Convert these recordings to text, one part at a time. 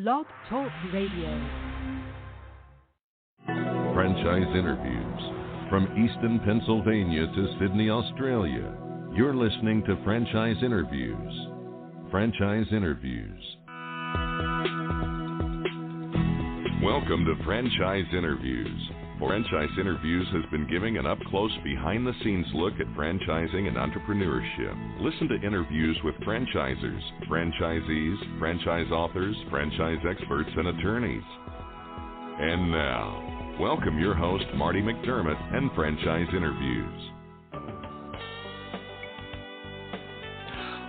Blog Talk Radio. Franchise interviews. From Easton, Pennsylvania to Sydney, Australia, you're listening to Franchise Interviews. Franchise Interviews. Welcome to Franchise Interviews. Franchise Interviews has been giving an up-close, behind-the-scenes look at franchising and entrepreneurship. Listen to interviews with franchisers, franchisees, franchise authors, franchise experts, and attorneys. And now, welcome your host, Marty McDermott, and Franchise Interviews.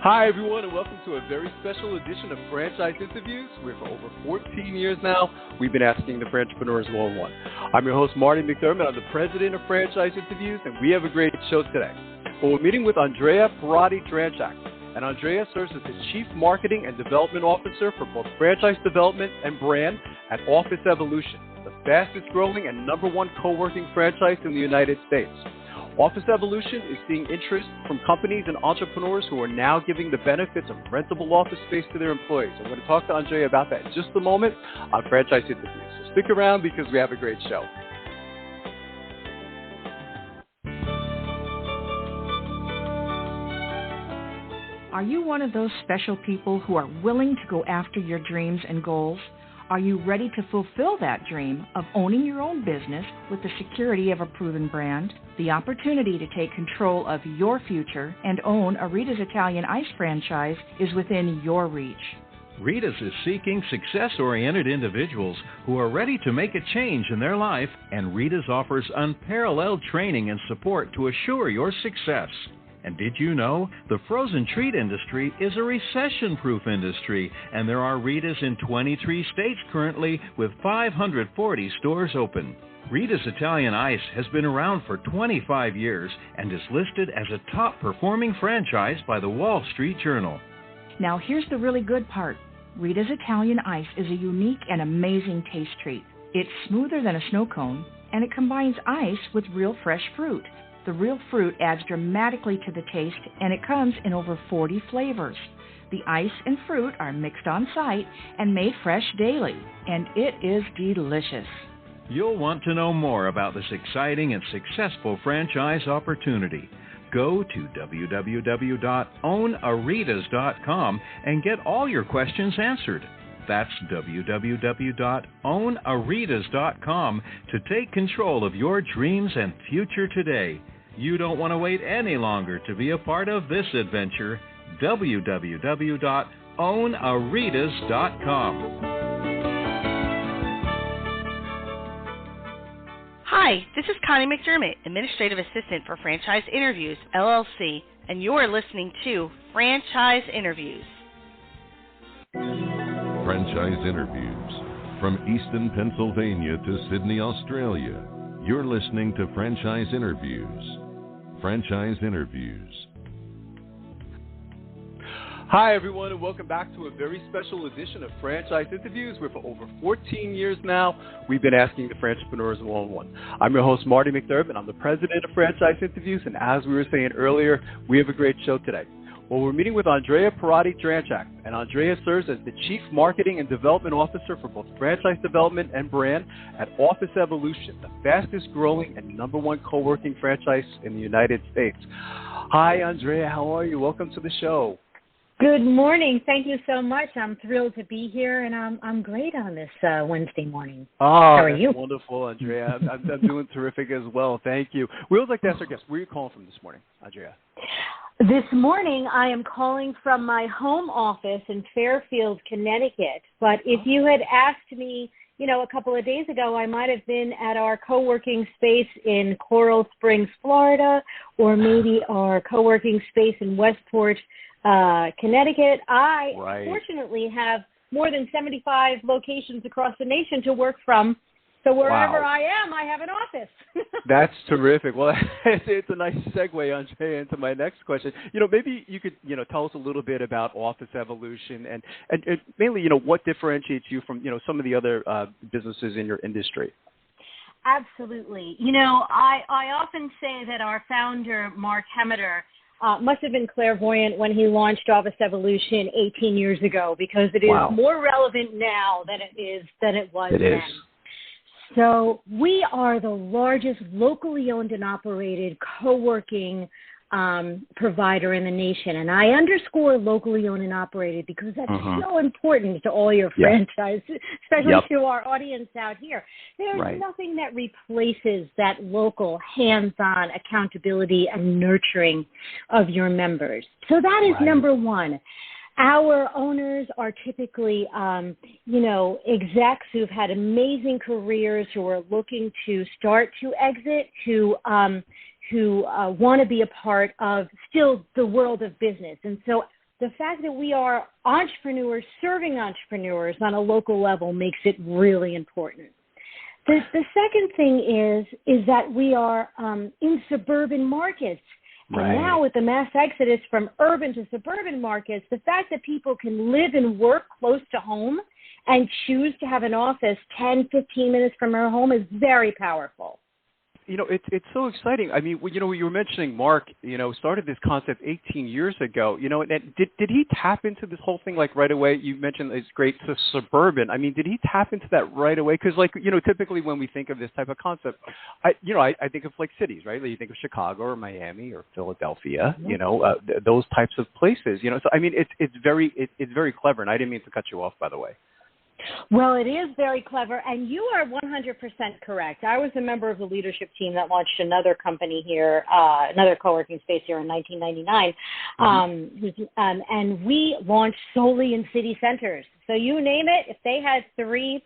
Hi, everyone, and welcome to a very special edition of Franchise Interviews, where for over 14 years now, we've been asking the entrepreneurs one-on-one. I'm your host, Marty McDermott. I'm the president of Franchise Interviews, and we have a great show today. Well, we're meeting with Andrea Pirrotti-Dranchak, and Andrea serves as the Chief Marketing and Development Officer for both franchise development and brand at Office Evolution, the fastest-growing and #1 coworking franchise in the United States. Office Evolution is seeing interest from companies and entrepreneurs who are now giving the benefits of rentable office space to their employees. I'm going to talk to Andrea about that in just a moment on Franchise Interviews. So stick around because we have a great show. Are you one of those special people who are willing to go after your dreams and goals? Are you ready to fulfill that dream of owning your own business with the security of a proven brand? The opportunity to take control of your future and own a Rita's Italian Ice franchise is within your reach. Rita's is seeking success-oriented individuals who are ready to make a change in their life, and Rita's offers unparalleled training and support to assure your success. And did you know the frozen treat industry is a recession-proof industry, and there are Rita's in 23 states currently with 540 stores open. Rita's Italian Ice has been around for 25 years and is listed as a top-performing franchise by the Wall Street Journal. Now here's the really good part. Rita's Italian Ice is a unique and amazing taste treat. It's smoother than a snow cone, and it combines ice with real fresh fruit. The real fruit adds dramatically to the taste, and it comes in over 40 flavors. The ice and fruit are mixed on site and made fresh daily, and it is delicious. You'll want to know more about this exciting and successful franchise opportunity. Go to www.ownaritas.com and get all your questions answered. That's www.ownaritas.com to take control of your dreams and future today. You don't want to wait any longer to be a part of this adventure. www.ownaritas.com. Hi, this is Connie McDermott, Administrative Assistant for Franchise Interviews, LLC, and you're listening to Franchise Interviews. Franchise Interviews. From Easton, Pennsylvania to Sydney, Australia, you're listening to Franchise Interviews. Franchise Interviews. Hi, everyone, and welcome back to a very special edition of Franchise Interviews, where for over 14 years now, we've been asking the entrepreneurs one-on-one. I'm your host, Marty McDermott. I'm the president of Franchise Interviews, and as we were saying earlier, we have a great show today. Well, we're meeting with Andrea Pirrotti-Dranchak, and Andrea serves as the Chief Marketing and Development Officer for both franchise development and brand at Office Evolution, the fastest-growing and #1 co-working franchise in the United States. Hi, Andrea. How are you? Welcome to the show. Good morning. Thank you so much. I'm thrilled to be here, and I'm great on this Wednesday morning. Oh, how are you? Wonderful, Andrea. I'm doing terrific as well. Thank you. We always like to ask our guests, where are you calling from this morning, Andrea? This morning, I am calling from my home office in Fairfield, Connecticut. But if you had asked me, a couple of days ago, I might have been at our co-working space in Coral Springs, Florida, or maybe our co-working space in Westport, Connecticut. I fortunately have more than 75 locations across the nation to work from. So wherever I am, I have an office. That's terrific. Well, it's a nice segue, Andrea, into my next question. Maybe you could, tell us a little bit about Office Evolution and mainly, what differentiates you from, some of the other businesses in your industry. Absolutely. I often say that our founder, Mark Hemmeter, must have been clairvoyant when he launched Office Evolution 18 years ago, because it is more relevant now than it was then. So we are the largest locally owned and operated co-working provider in the nation. And I underscore locally owned and operated because that's so important to all your franchises, especially to our audience out here. There's nothing that replaces that local hands-on accountability and nurturing of your members. So that is number one. Our owners are typically, execs who've had amazing careers, who are looking to start to exit, who want to be a part of still the world of business. And so the fact that we are entrepreneurs serving entrepreneurs on a local level makes it really important. The second thing is that we are in suburban markets. And now with the mass exodus from urban to suburban markets, the fact that people can live and work close to home and choose to have an office 10, 15 minutes from their home is very powerful. It's so exciting. I mean, you were mentioning Mark, started this concept 18 years ago, and did he tap into this whole thing like right away? You mentioned it's great to suburban. I mean, did he tap into that right away? Because typically when we think of this type of concept, I think of like cities, right? Like you think of Chicago or Miami or Philadelphia, those types of places, So, I mean, it's very clever. And I didn't mean to cut you off, by the way. Well, it is very clever, and you are 100% correct. I was a member of the leadership team that launched another company here, another co-working space here in 1999, and we launched solely in city centers. So you name it, if they had three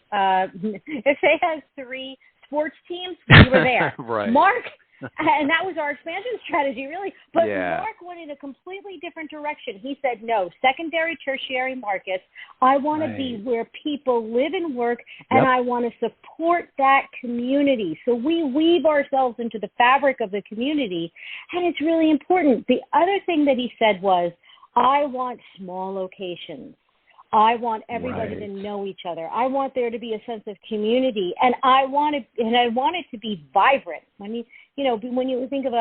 sports teams, we were there. Mark. And that was our expansion strategy, really. But Mark went in a completely different direction. He said, no, secondary, tertiary markets. I want to be where people live and work, and I want to support that community. So we weave ourselves into the fabric of the community, and it's really important. The other thing that he said was, I want small locations. I want everybody to know each other. I want there to be a sense of community, and I want it to be vibrant. I mean, when you think of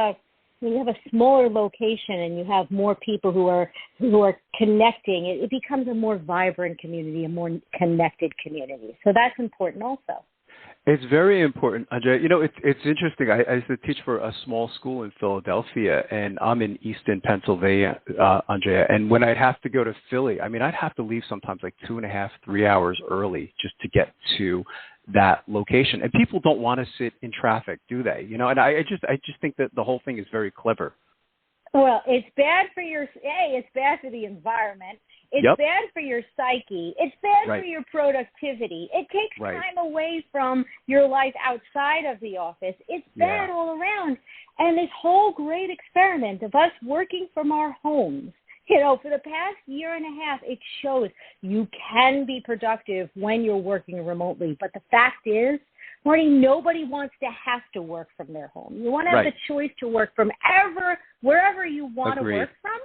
when you have a smaller location and you have more people who are connecting, it becomes a more vibrant community, a more connected community. So that's important also. It's very important, Andrea. It's interesting. I used to teach for a small school in Philadelphia, and I'm in Easton, Pennsylvania, Andrea. And when I'd have to go to Philly, I mean, I'd have to leave sometimes like 2.5, 3 hours early just to get to that location. And people don't want to sit in traffic, do they? And I just think that the whole thing is very clever. Well, it's bad for it's bad for the environment. It's bad for your psyche. It's bad for your productivity. It takes time away from your life outside of the office. It's bad all around. And this whole great experiment of us working from our homes, for the past year and a half, it shows you can be productive when you're working remotely. But the fact is, Marty, nobody wants to have to work from their home. You want to have the choice to work from wherever you want to work from.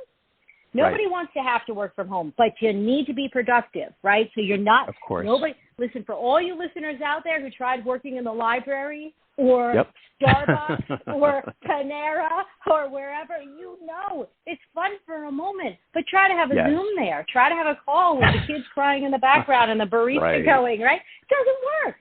Nobody wants to have to work from home, but you need to be productive, right? So you're not, listen, for all you listeners out there who tried working in the library or Starbucks or Panera or wherever, it's fun for a moment, but try to have a Zoom there. Try to have a call with the kids crying in the background and the barista going, right? It doesn't work.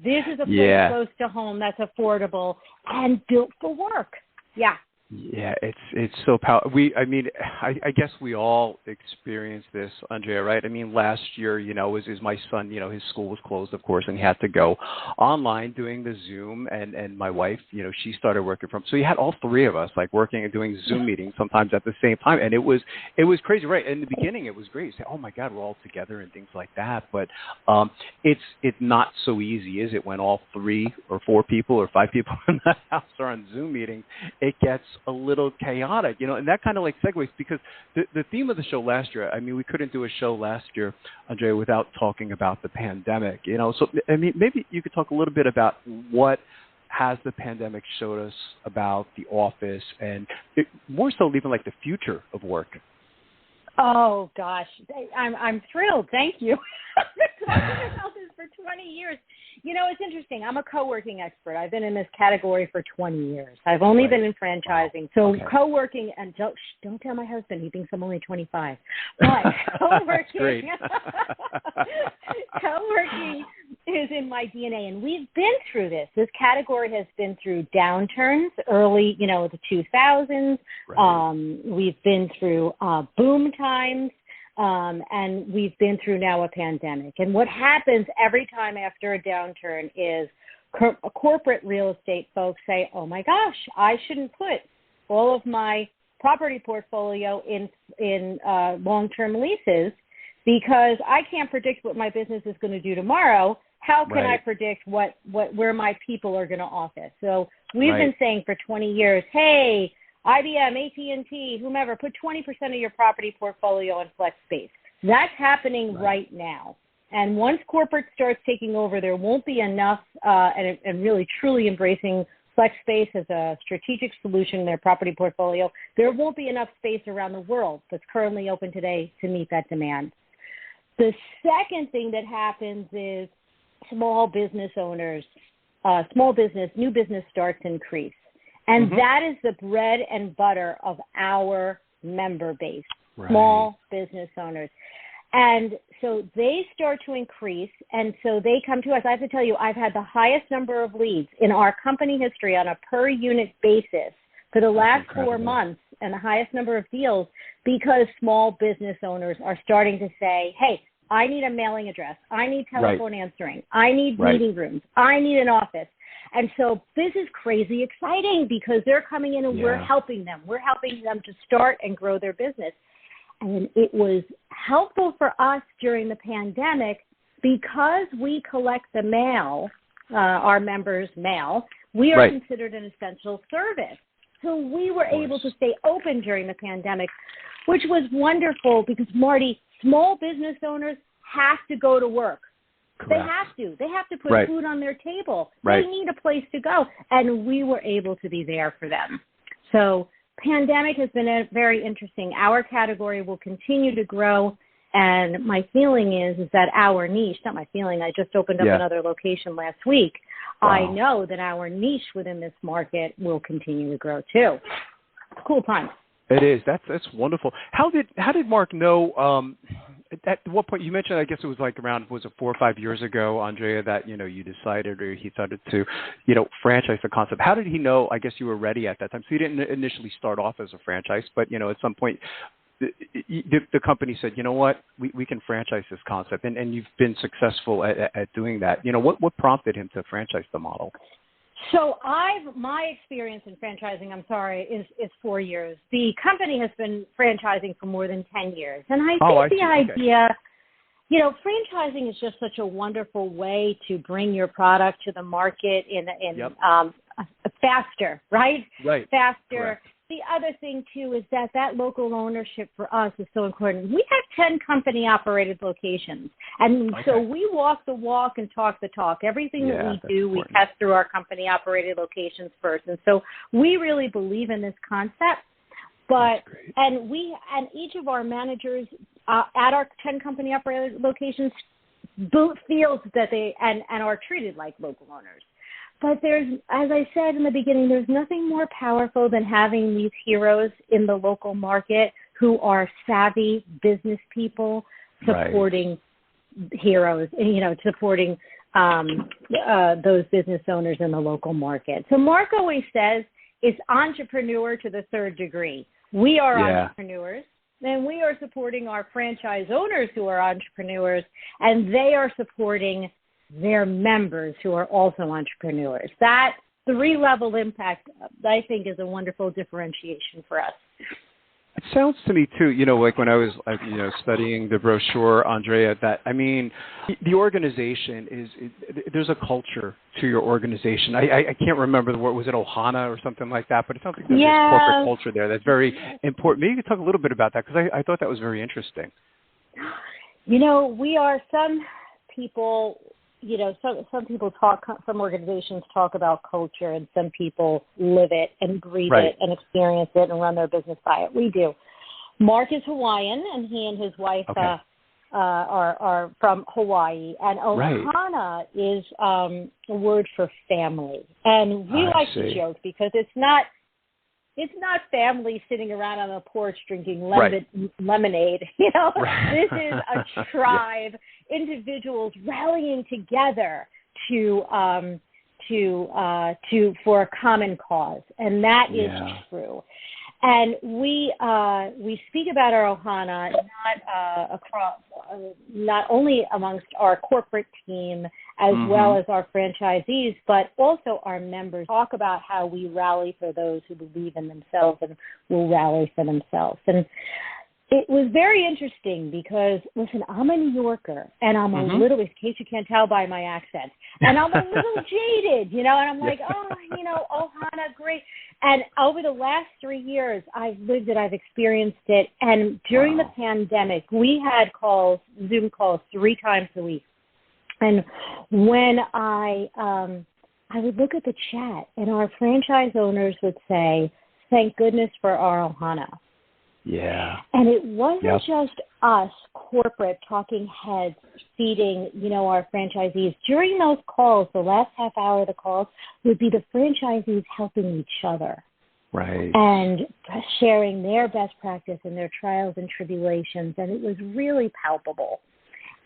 This is a place close to home that's affordable and built for work. Yeah. Yeah, it's so powerful. I guess we all experienced this, Andrea, right? I mean, last year, is my son, his school was closed, of course, and he had to go online doing the Zoom, and my wife, she started working from, so you had all three of us like working and doing Zoom meetings sometimes at the same time, and it was crazy, right? In the beginning, it was great. You say, oh my God, we're all together and things like that, but it's not so easy, is it? When all 3 or 4 people or 5 people in the house are on Zoom meetings, it gets a little chaotic, and that kind of like segues, because the theme of the show last year, I mean, we couldn't do a show last year, Andrea, without talking about the pandemic, so I mean, maybe you could talk a little bit about what has the pandemic showed us about the office, and more so even like the future of work. Oh gosh, I'm thrilled. Thank you. I've been talking about this for 20 years. It's interesting. I'm a co-working expert. I've been in this category for 20 years. I've only been in franchising. So co-working, and don't tell my husband. He thinks I'm only 25. But co-working, co-working is in my DNA. And we've been through this. This category has been through downturns early, the 2000s. Right. We've been through boom times. And we've been through now a pandemic. And what happens every time after a downturn is corporate real estate folks say, oh, my gosh, I shouldn't put all of my property portfolio in long-term leases because I can't predict what my business is going to do tomorrow. How can I predict where my people are going to office? So we've been saying for 20 years, hey, IBM, AT&T, whomever, put 20% of your property portfolio in flex space. That's happening right now. And once corporate starts taking over, there won't be enough and really truly embracing flex space as a strategic solution in their property portfolio. There won't be enough space around the world that's currently open today to meet that demand. The second thing that happens is small business owners, new business starts increase. And that is the bread and butter of our member base, small business owners. And so they start to increase, and so they come to us. I have to tell you, I've had the highest number of leads in our company history on a per-unit basis for the last 4 months, and the highest number of deals because small business owners are starting to say, hey, I need a mailing address. I need telephone answering. I need meeting rooms. I need an office. And so this is crazy exciting because they're coming in and we're helping them. We're helping them to start and grow their business. And it was helpful for us during the pandemic because we collect the mail, our members' mail. We are considered an essential service. So we were able to stay open during the pandemic, which was wonderful because, Marty, small business owners have to go to work. Correct. They have to put food on their table. They need a place to go. And we were able to be there for them. So pandemic has been very interesting. Our category will continue to grow. And my feeling is that our niche, not my feeling, I just opened up another location last week. Wow. I know that our niche within this market will continue to grow too. Cool time. It is. That's wonderful. How did Mark know, at what point, you mentioned, I guess it was like around, was it 4 or 5 years ago, Andrea, that, you decided or he started to, franchise the concept. How did he know, I guess you were ready at that time? So you didn't initially start off as a franchise, but, at some point, the company said, you know what, we can franchise this concept. And you've been successful at doing that. What prompted him to franchise the model? So my experience in franchising, is 4 years. The company has been franchising for more than 10 years. And I think idea, franchising is just such a wonderful way to bring your product to the market in faster, right? Right. Faster. Correct. The other thing, too, is that local ownership for us is so important. We have 10 company-operated locations, and so we walk the walk and talk the talk. Everything that we do, we test through our company-operated locations first. And so we really believe in this concept. And each of our managers at our 10 company-operated locations feels that they and are treated like local owners. But as I said in the beginning, there's nothing more powerful than having these heroes in the local market who are savvy business people supporting heroes, supporting those business owners in the local market. So Mark always says it's entrepreneur to the third degree. We are entrepreneurs, and we are supporting our franchise owners who are entrepreneurs, and they are supporting their members who are also entrepreneurs. That 3-level impact, I think, is a wonderful differentiation for us. It sounds to me, too, like when I was, studying the brochure, Andrea, that, the organization there's a culture to your organization. I can't remember the word. Was it Ohana or something like that? But it sounds like there's this corporate culture there that's very important. Maybe you could talk a little bit about that, because I thought that was very interesting. We are some people... some people some organizations talk about culture, and some people live it and breathe it and experience it and run their business by it. We do. Mark is Hawaiian, and he and his wife are from Hawaii, and ohana is a word for family. And we like to joke because it's not family sitting around on a porch drinking lemonade. You know, this is a tribe, individuals rallying together for a common cause, and that is true. And we speak about our ohana not only amongst our corporate team as well as our franchisees, but also our members. Talk about how we rally for those who believe in themselves and will rally for themselves. And it was very interesting because, listen, I'm a New Yorker, and I'm a little, in case you can't tell by my accent, and I'm a little jaded, you know, and I'm like, ohana, great. And over the last 3 years, I've lived it, I've experienced it, and during the pandemic, we had Zoom calls 3 times a week. And when I would look at the chat, and our franchise owners would say, thank goodness for our ohana. Yeah. And it wasn't just us, corporate, talking heads, feeding, our franchisees. During those calls, the last half hour of the calls would be the franchisees helping each other. Right. And sharing their best practice and their trials and tribulations. And it was really palpable.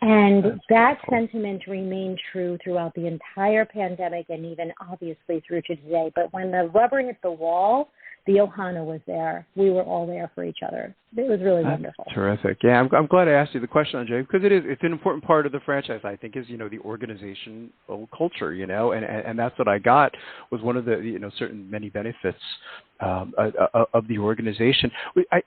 And that sentiment remained true throughout the entire pandemic and even obviously through to today. But when the rubber hit the wall, the ohana was there. We were all there for each other. It was really wonderful. Terrific. Yeah, I'm glad I asked you the question, Andrea, because it's an important part of the franchise, I think, is, the organizational culture, and that's what I got was one of the, certain many benefits of the organization.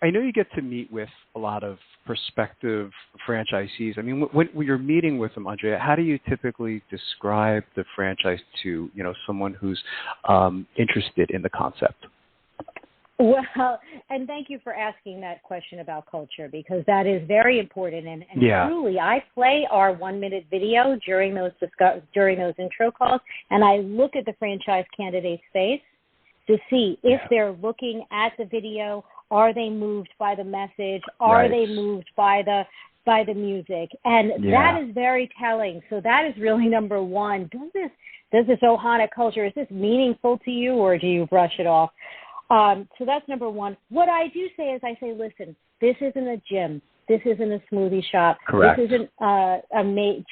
I know you get to meet with a lot of prospective franchisees. I mean, when you're meeting with them, Andrea, how do you typically describe the franchise to, someone who's interested in the concept? Well, and thank you for asking that question about culture, because that is very important. And truly, I play our 1-minute video during those intro calls, and I look at the franchise candidate's face to see if they're looking at the video. Are they moved by the message? Are they moved by the music? And that is very telling. So that is really number one. Does this ohana culture, is this meaningful to you, or do you brush it off? So that's number one. What I do say is listen, this isn't a gym. This isn't a smoothie shop. Correct. This isn't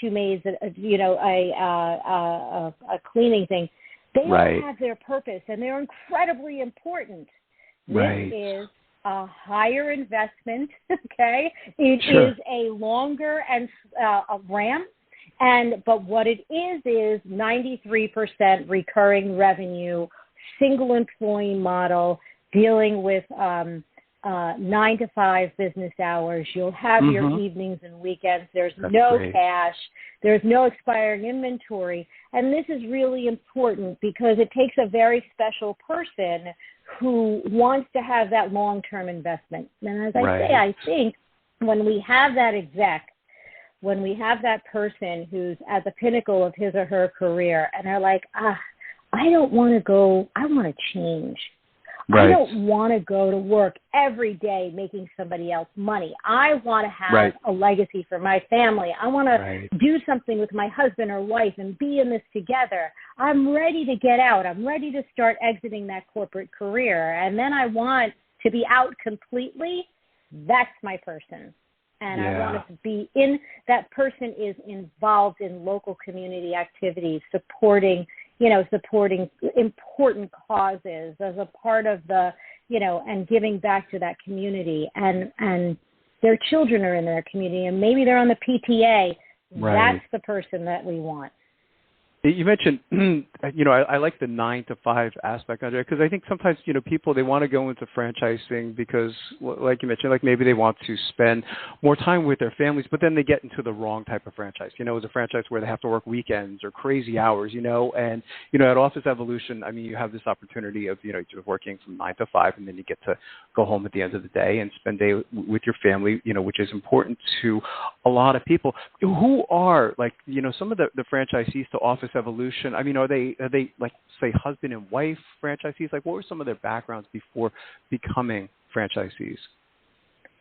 two maids, a cleaning thing. They all have their purpose, and they're incredibly important. This is a higher investment, okay? It is a longer and a ramp. But what it is 93% recurring revenue, single employee model, dealing with 9 to 5 business hours. You'll have your evenings and weekends. There's cash. There's no expiring inventory. And this is really important because it takes a very special person who wants to have that long-term investment. And as I say, I think when we have that when we have that person who's at the pinnacle of his or her career and they're like, I don't want to go, I want to change. I don't want to go to work every day making somebody else money. I want to have a legacy for my family. I want to do something with my husband or wife and be in this together. I'm ready to get out. I'm ready to start exiting that corporate career. And then I want to be out completely. That's my person. And I want to be that person is involved in local community activities, supporting important causes as a part of the, and giving back to that community. And their children are in their community, and maybe they're on the PTA. That's the person that we want. You mentioned, I like the 9 to 5 aspect, Andrea, because I think sometimes, people, they want to go into franchising because, like you mentioned, like maybe they want to spend more time with their families, but then they get into the wrong type of franchise. It's a franchise where they have to work weekends or crazy hours, and, at Office Evolution, I mean, you have this opportunity of, working from 9 to 5, and then you get to go home at the end of the day and spend day with your family, which is important to a lot of people. Who are, some of the franchisees to Office Evolution? I mean, are they like, say, husband and wife franchisees? Like, what were some of their backgrounds before becoming franchisees?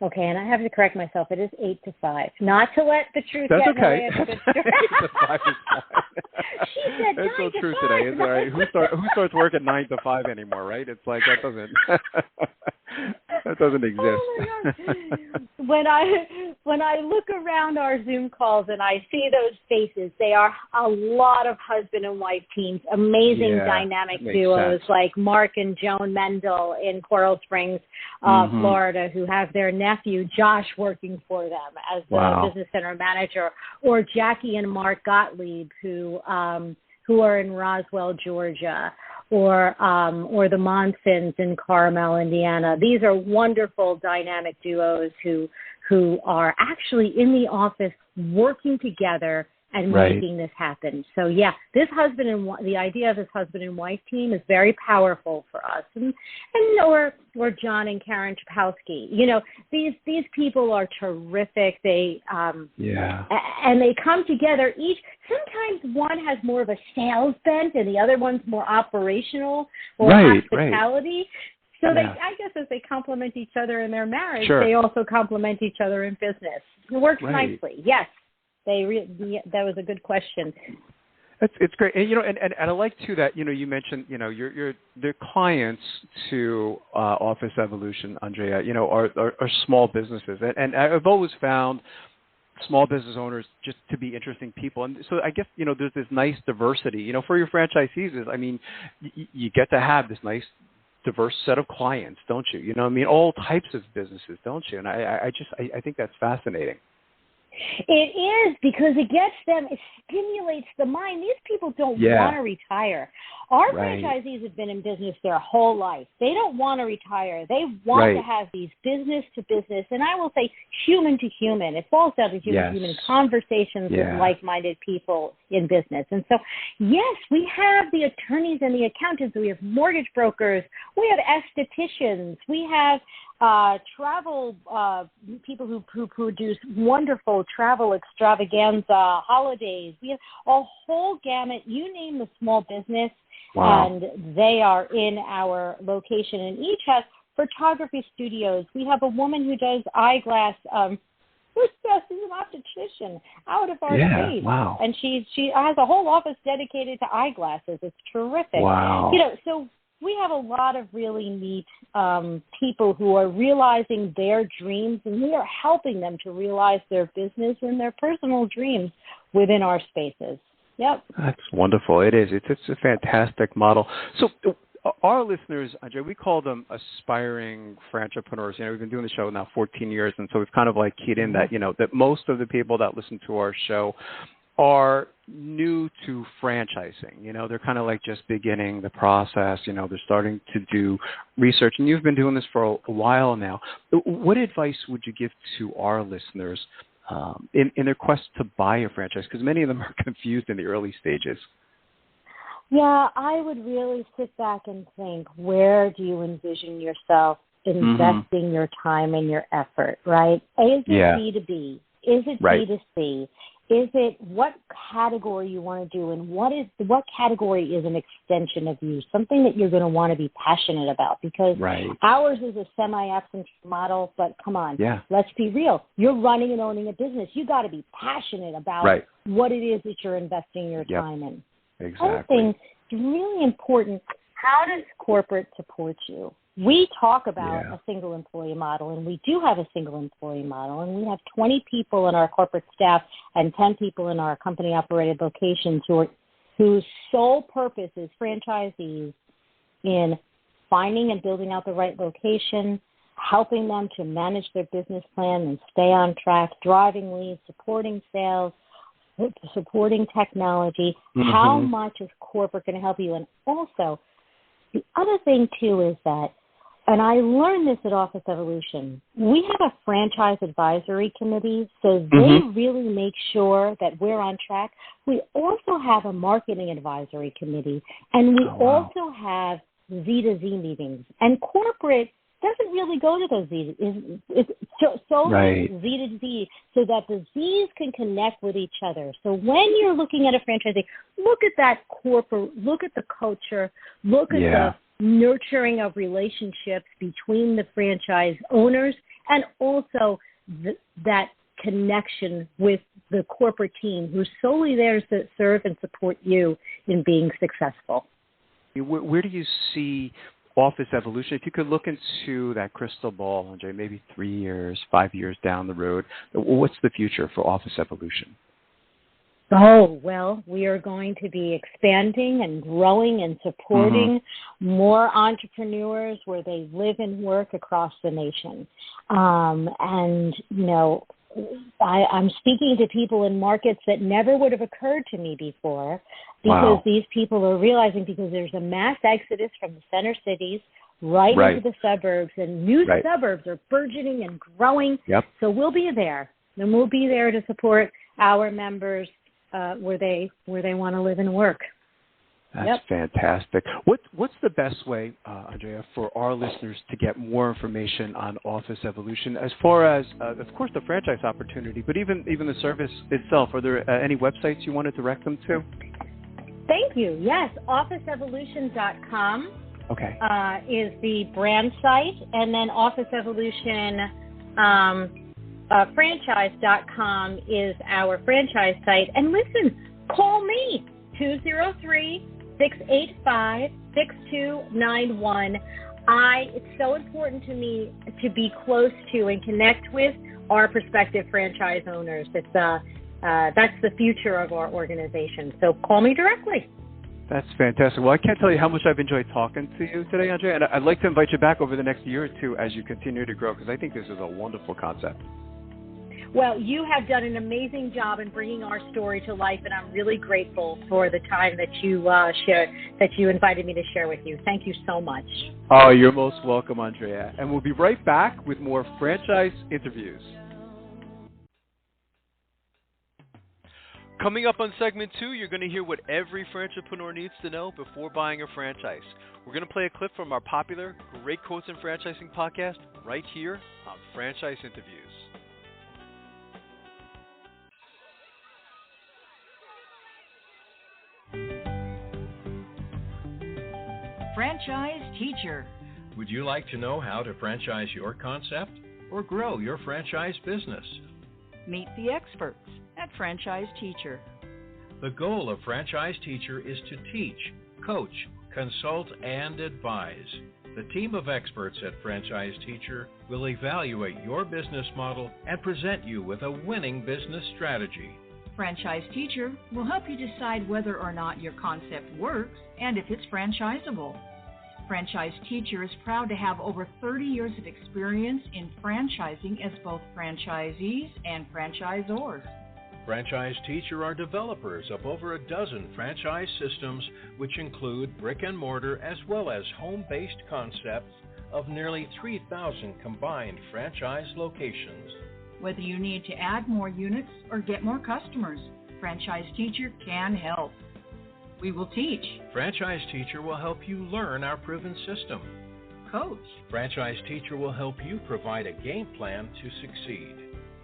Okay, and I have to correct myself. It is 8 to 5. Not to let the truth That's get in the okay. way of the good story. 8 to 5 is fine. She said That's 9 so to true 5. today, isn't it? Right? Who starts work at 9 to 5 anymore, right? It's like that doesn't exist. Oh my gosh. When I look around our Zoom calls and I see those faces, they are a lot of husband and wife teams, amazing dynamic duos like Mark and Joan Mendel in Coral Springs, Florida, who have their nephew Josh working for them as the business center manager, or Jackie and Mark Gottlieb, who are in Roswell, Georgia, or the Monsons in Carmel, Indiana. These are wonderful dynamic duos who are actually in the office working together and making this happen. So yeah, the idea of this husband and wife team is very powerful for us. And or John and Karen Chapowski. You know, these people are terrific. They and they come together sometimes one has more of a sales bent and the other one's more operational or hospitality. So I guess as they complement each other in their marriage, they also complement each other in business. It works nicely. Yes. That was a good question. It's great, and I like too that you mentioned the clients to Office Evolution, Andrea, are small businesses, and I've always found small business owners just to be interesting people, and so I guess there's this nice diversity, for your franchisees. I mean, you get to have this nice diverse set of clients, don't you? All types of businesses, don't you? And I think that's fascinating. It is, because it stimulates the mind. These people don't want to retire. Our franchisees have been in business their whole life. They don't want to retire. They want to have these business to business, and I will say human to human. It falls down to human to human conversations with like-minded people in business. And so, yes, we have the attorneys and the accountants. We have mortgage brokers. We have estheticians. We have travel people who produce wonderful travel extravaganza holidays. We have a whole gamut. You name the small business, and they are in our location. And each has photography studios. We have a woman who does eyeglass. She's an optician out of our space, and she has a whole office dedicated to eyeglasses. It's terrific. So we have a lot of really neat people who are realizing their dreams, and we are helping them to realize their business and their personal dreams within our spaces. Yep. That's wonderful. It is. It's a fantastic model. So our listeners, Andrea, we call them aspiring entrepreneurs. We've been doing the show now 14 years, and so we've kind of like keyed in that, that most of the people that listen to our show are new to franchising. They're kind of like just beginning the process. They're starting to do research, and you've been doing this for a while now. What advice would you give to our listeners in their quest to buy a franchise? Because many of them are confused in the early stages. Yeah, I would really sit back and think, where do you envision yourself investing your time and your effort, right? Is it B2B? Is it B2C? Is it what category you want to do, and what category is an extension of you, something that you're going to want to be passionate about? Because ours is a semi-absentee model, but come on, let's be real. You're running and owning a business. You got to be passionate about what it is that you're investing your time in. Exactly. Other thing, it's really important, how does corporate support you? We talk about a single employee model, and we do have a single employee model, and we have 20 people in our corporate staff and 10 people in our company operated locations whose sole purpose is franchisees in finding and building out the right location, helping them to manage their business plan and stay on track, driving leads, supporting sales, supporting technology. How much is corporate going to help you? And also, the other thing, too, is that, and I learned this at Office Evolution, we have a franchise advisory committee, so they really make sure that we're on track. We also have a marketing advisory committee, and we also have Z2Z meetings. And corporate doesn't really go to those Z's. It's solely Z2Z, so that the Z's can connect with each other. So when you're looking at a franchisee, look at that corporate, look at the culture, look at the nurturing of relationships between the franchise owners and also that connection with the corporate team who's solely there to serve and support you in being successful. Where do you see office evolution? If you could look into that crystal ball, Andrea, maybe 3 years, 5 years down the road, what's the future for office evolution? Oh, well, we are going to be expanding and growing and supporting more entrepreneurs where they live and work across the nation. And, you know, I'm speaking to people in markets that never would have occurred to me before because these people are realizing because there's a mass exodus from the center cities right into the suburbs, and new suburbs are burgeoning and growing. So we'll be there, and we'll be there to support our members where they want to live and work. That's fantastic. What's the best way, Andrea, for our listeners to get more information on office evolution, as far as, of course, the franchise opportunity, but even the service itself? Are there any websites you want to direct them to? Thank you. Yes, officeevolution.com is the brand site, and then officeevolution franchise.com is our franchise site. And listen, call me, 203-685-6291. It's so important to me to be close to and connect with our prospective franchise owners. That's the future of our organization. So call me directly. That's fantastic. Well, I can't tell you how much I've enjoyed talking to you today, Andrea, and I'd like to invite you back over the next year or two as you continue to grow, because I think this is a wonderful concept. Well, you have done an amazing job in bringing our story to life, and I'm really grateful for the time that you invited me to share with you. Thank you so much. Oh, you're most welcome, Andrea. And we'll be right back with more franchise interviews. Coming up on segment 2, you're going to hear what every franchipreneur needs to know before buying a franchise. We're going to play a clip from our popular Great Quotes in Franchising podcast right here on Franchise Interviews. Franchise Teacher. Would you like to know how to franchise your concept or grow your franchise business? Meet the experts at Franchise Teacher. The goal of Franchise Teacher is to teach, coach, consult, and advise. The team of experts at Franchise Teacher will evaluate your business model and present you with a winning business strategy. Franchise Teacher will help you decide whether or not your concept works and if it's franchisable. Franchise Teacher is proud to have over 30 years of experience in franchising as both franchisees and franchisors. Franchise Teacher are developers of over a dozen franchise systems, which include brick and mortar as well as home-based concepts of nearly 3,000 combined franchise locations. Whether you need to add more units or get more customers, Franchise Teacher can help. We will teach. Franchise Teacher will help you learn our proven system. Coach. Franchise Teacher will help you provide a game plan to succeed.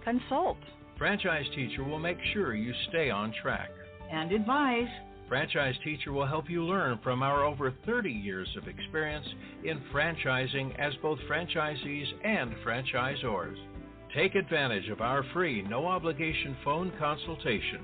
Consult. Franchise Teacher will make sure you stay on track. And advise. Franchise Teacher will help you learn from our over 30 years of experience in franchising as both franchisees and franchisors. Take advantage of our free, no-obligation phone consultation.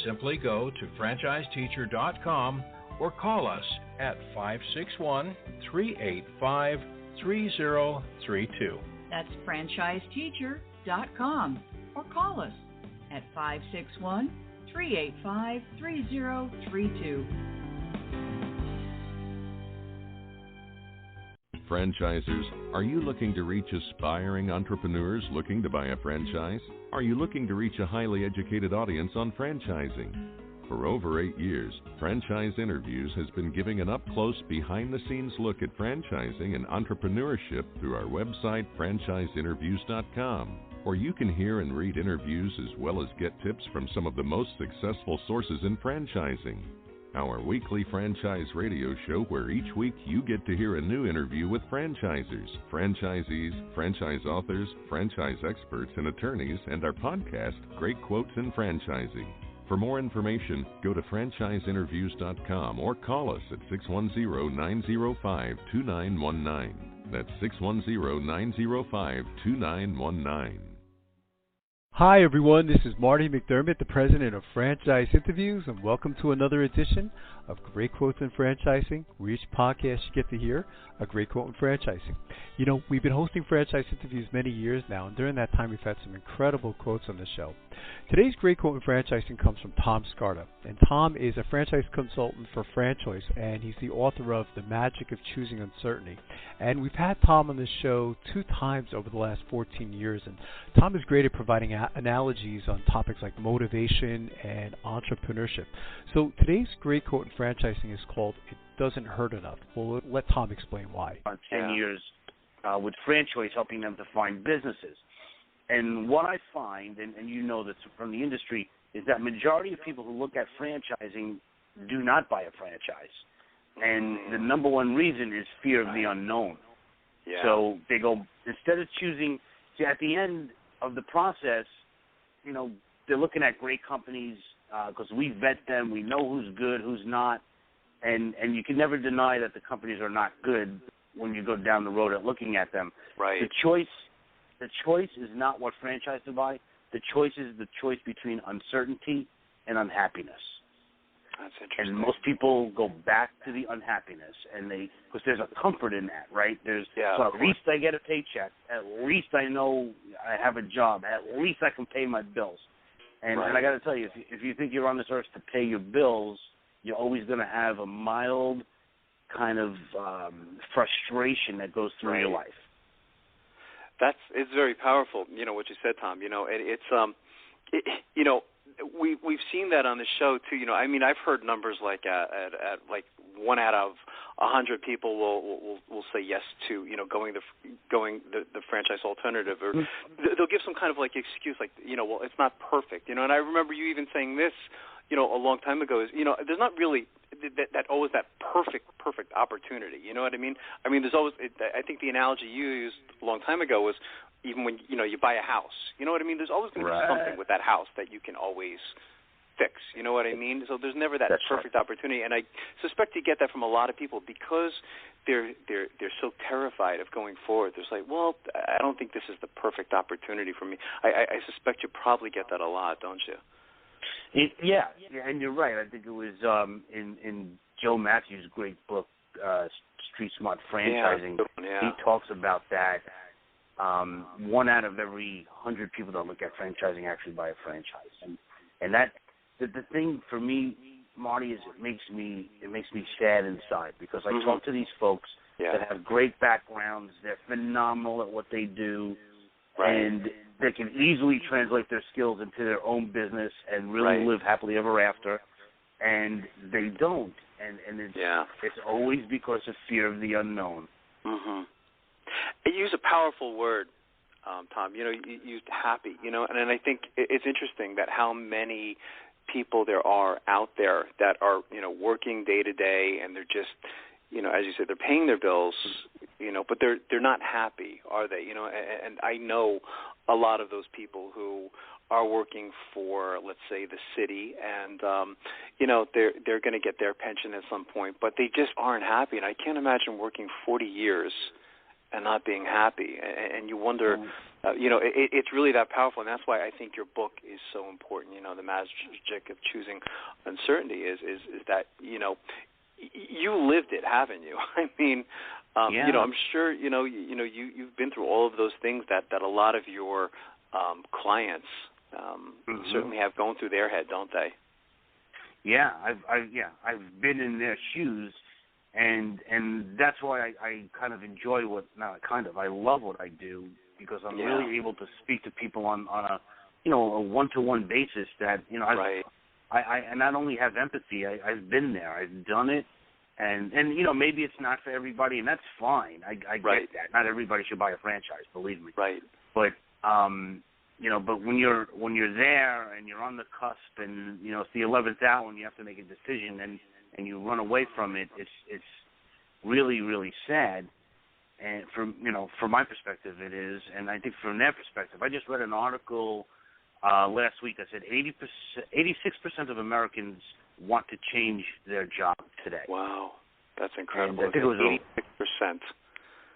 Simply go to franchiseteacher.com or call us at 561-385-3032. That's franchiseteacher.com or call us at 561-385-3032. Franchisers, are you looking to reach aspiring entrepreneurs looking to buy a franchise? Are you looking to reach a highly educated audience on franchising? For over 8 years, Franchise Interviews has been giving an up-close, behind-the-scenes look at franchising and entrepreneurship through our website, franchiseinterviews.com, where you can hear and read interviews as well as get tips from some of the most successful sources in franchising. Our weekly franchise radio show where each week you get to hear a new interview with franchisers, franchisees, franchise authors, franchise experts, and attorneys, and our podcast, Great Quotes in Franchising. For more information, go to franchiseinterviews.com or call us at 610-905-2919. That's 610-905-2919. Hi, everyone. This is Marty McDermott, the president of Franchise Interviews, and welcome to another edition of Great Quotes in Franchising, where each podcast you get to hear a great quote in franchising. You know, we've been hosting Franchise Interviews many years now, and during that time we've had some incredible quotes on the show. Today's great quote in franchising comes from Tom Scarda, and Tom is a franchise consultant for Franchise, and he's the author of The Magic of Choosing Uncertainty. And we've had Tom on this show 2 times over the last 14 years, and Tom is great at providing analogies on topics like motivation and entrepreneurship. So today's great quote in franchising is called "It Doesn't Hurt Enough." We'll let Tom explain why. 10 years with Franchise, helping them to find businesses. And what I find, and you know this from the industry, is that majority of people who look at franchising do not buy a franchise. And the number one reason is fear of the unknown. Yeah. So they go, instead of choosing, at the end of the process, you know, they're looking at great companies because we vet them, we know who's good, who's not, and you can never deny that the companies are not good when you go down the road at looking at them. Right. The choice is not what franchise to buy. The choice is the choice between uncertainty and unhappiness. That's interesting. And most people go back to the unhappiness, and because there's a comfort in that, right? So at least I get a paycheck. At least I know I have a job. At least I can pay my bills. And I got to tell you, if you think you're on this earth to pay your bills, you're always going to have a mild kind of frustration that goes through your life. It's very powerful. You know what you said, Tom. You know, you know. We've seen that on the show too. You know, I mean, I've heard numbers like at like 1 out of 100 people will say yes to, you know, going the franchise alternative, or they'll give some kind of like excuse, like, you know, well, it's not perfect, you know. And I remember you even saying this, you know, a long time ago, is, you know, there's not really that always that perfect opportunity. You know what I mean? I mean, there's always. I think the analogy you used a long time ago was, even when, you know, you buy a house, you know what I mean? There's always going to be something with that house that you can always fix, you know what I mean? So there's never that perfect opportunity, and I suspect you get that from a lot of people because they're so terrified of going forward. There's like, well, I don't think this is the perfect opportunity for me. I suspect you probably get that a lot, don't you? Yeah, and you're right. I think it was in Joe Matthews' great book, Street Smart Franchising. Yeah. He talks about that. 1 out of every 100 people that look at franchising actually buy a franchise, and that the thing for me, Marty, is it makes me sad inside, because I talk to these folks that have great backgrounds, they're phenomenal at what they do, and they can easily translate their skills into their own business and really live happily ever after, and they don't, and it's always because of fear of the unknown. Mm-hmm. You use a powerful word, Tom. You know, you used happy, you know, and I think it's interesting that how many people there are out there that are, you know, working day to day, and they're just, you know, as you said, they're paying their bills, you know, but they're not happy, are they? You know, and I know a lot of those people who are working for, let's say, the city, and you know, they're going to get their pension at some point, but they just aren't happy. And I can't imagine working 40 years and not being happy, and you wonder, you know, it's really that powerful, and that's why I think your book is so important. You know, The Magic of Choosing Uncertainty is that, you know, you lived it, haven't you? I mean, you know, I'm sure, you know, you've been through all of those things that a lot of your clients certainly have going through their head, don't they? Yeah, I've been in their shoes. And that's why I kind of enjoy I love what I do, because I'm really able to speak to people on a, you know, a one-to-one basis that, you know, I not only have empathy, I've been there, I've done it, and you know, maybe it's not for everybody, and that's fine. I get that. Not everybody should buy a franchise, believe me. Right. But you know, but when you're there and you're on the cusp, and you know, it's the 11th hour and you have to make a decision, and you run away from it, it's really, really sad. And from my perspective, it is, and I think from their perspective, I just read an article last week that said 86% of Americans want to change their job today. Wow, that's incredible. And I think it was 86%.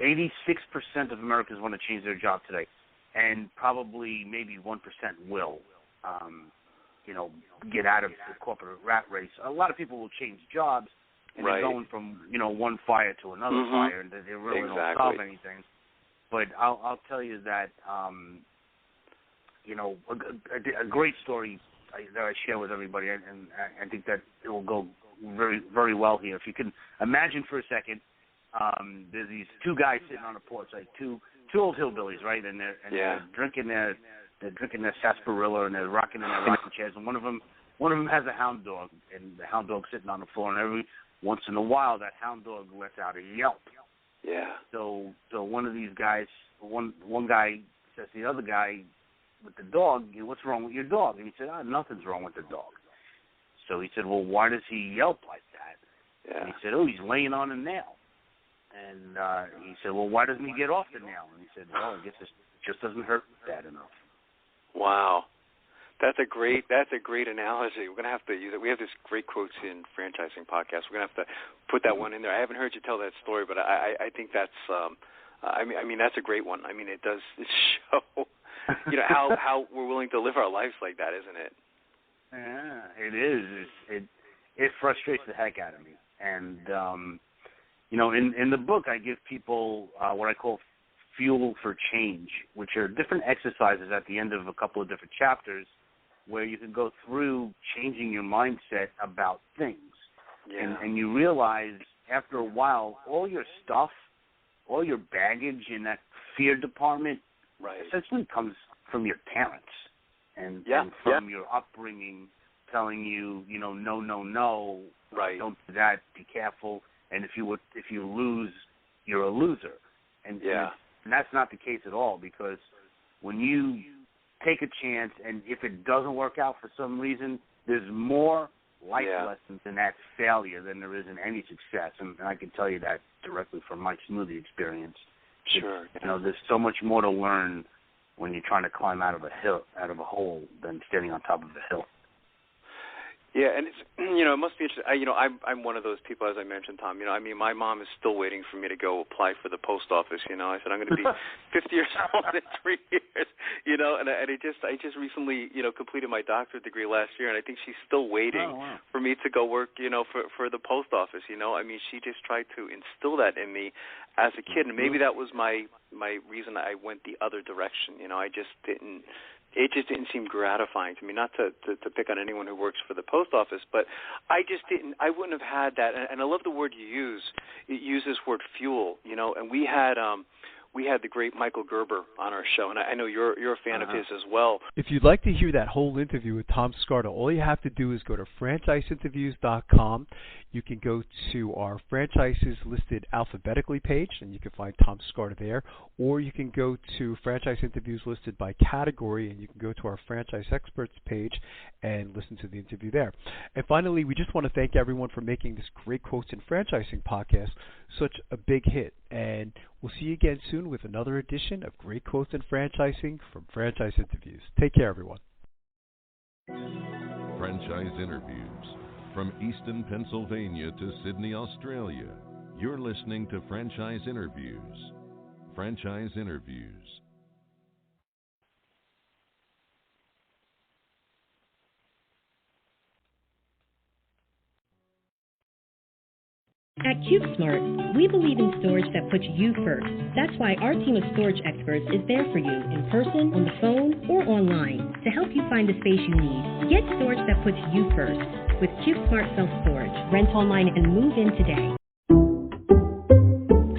86% of Americans want to change their job today, and probably maybe 1% will, get out of the corporate rat race. A lot of people will change jobs, and they're going from, one fire to another fire, and they really don't solve anything. But I'll tell you that, a great story that I share with everybody, and I think that it will go very, very well here. If you can imagine for a second, there's these two guys sitting on a porch, like two old hillbillies, right? And they're drinking their sarsaparilla, and they're rocking in their rocking chairs. And one of them has a hound dog, and the hound dog's sitting on the floor. And every once in a while, that hound dog lets out a yelp. Yeah. So one of these guys, one guy says to the other guy with the dog, "What's wrong with your dog?" And he said, "Nothing's wrong with the dog." So he said, "Well, why does he yelp like that?" Yeah. And he said, "Oh, he's laying on a nail." And he said, "Well, why doesn't he get off the nail?" And he said, "Well, I guess it just doesn't hurt bad enough." Wow. That's a great analogy. We're going to have to use it. We have this great quotes in franchising podcast. We're going to have to put that one in there. I haven't heard you tell that story, but I think that's I mean that's a great one. I mean, it does show how we're willing to live our lives like that, isn't it? Yeah, it is. It frustrates the heck out of me. And in the book, I give people what I call fuel for change, which are different exercises at the end of a couple of different chapters where you can go through changing your mindset about things. Yeah. And you realize after a while, all your stuff, all your baggage in that fear department essentially comes from your parents and from your upbringing telling you, no, don't do that, be careful, and if you lose, you're a loser. And that's not the case at all, because when you take a chance and if it doesn't work out for some reason, there's more life lessons in that failure than there is in any success. And I can tell you that directly from my smoothie experience. Sure. There's so much more to learn when you're trying to climb out of a hole than standing on top of a hill. Yeah, and it's it must be interesting. I'm one of those people, as I mentioned, Tom. My mom is still waiting for me to go apply for the post office. I said I'm going to be 50 years old in 3 years. And I just recently completed my doctorate degree last year, and I think she's still waiting for me to go work for the post office. She just tried to instill that in me as a kid, and maybe that was my reason I went the other direction. It just didn't seem gratifying to me, not to pick on anyone who works for the post office, but I wouldn't have had that. And I love the word you use. You use this word fuel, and we had the great Michael Gerber on our show, and I know you're a fan of his as well. If you'd like to hear that whole interview with Tom Scarta, all you have to do is go to franchiseinterviews.com. You can go to our franchises listed alphabetically page, and you can find Tom Scarta there. Or you can go to franchise interviews listed by category, and you can go to our franchise experts page and listen to the interview there. And finally, we just want to thank everyone for making this Great Quotes in Franchising podcast such a big hit. And we'll see you again soon with another edition of Great Quotes in Franchising from Franchise Interviews. Take care, everyone. Franchise Interviews. From Easton, Pennsylvania to Sydney, Australia, you're listening to Franchise Interviews. Franchise Interviews. At CubeSmart, we believe in storage that puts you first. That's why our team of storage experts is there for you in person, on the phone, or online to help you find the space you need. Get storage that puts you first with CubeSmart Self-Storage. Rent online and move in today.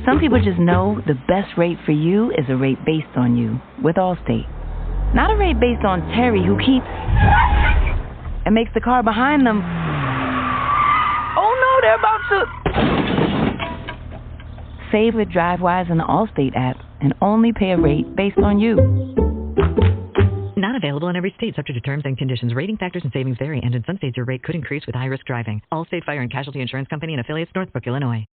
Some people just know the best rate for you is a rate based on you with Allstate. Not a rate based on Terry, who keeps and makes the car behind them. Oh no, they're about to. Save with DriveWise and the Allstate app and only pay a rate based on you. Not available in every state, subject to terms and conditions. Rating factors and savings vary, and in some states your rate could increase with high-risk driving. Allstate Fire and Casualty Insurance Company and affiliates, Northbrook, Illinois.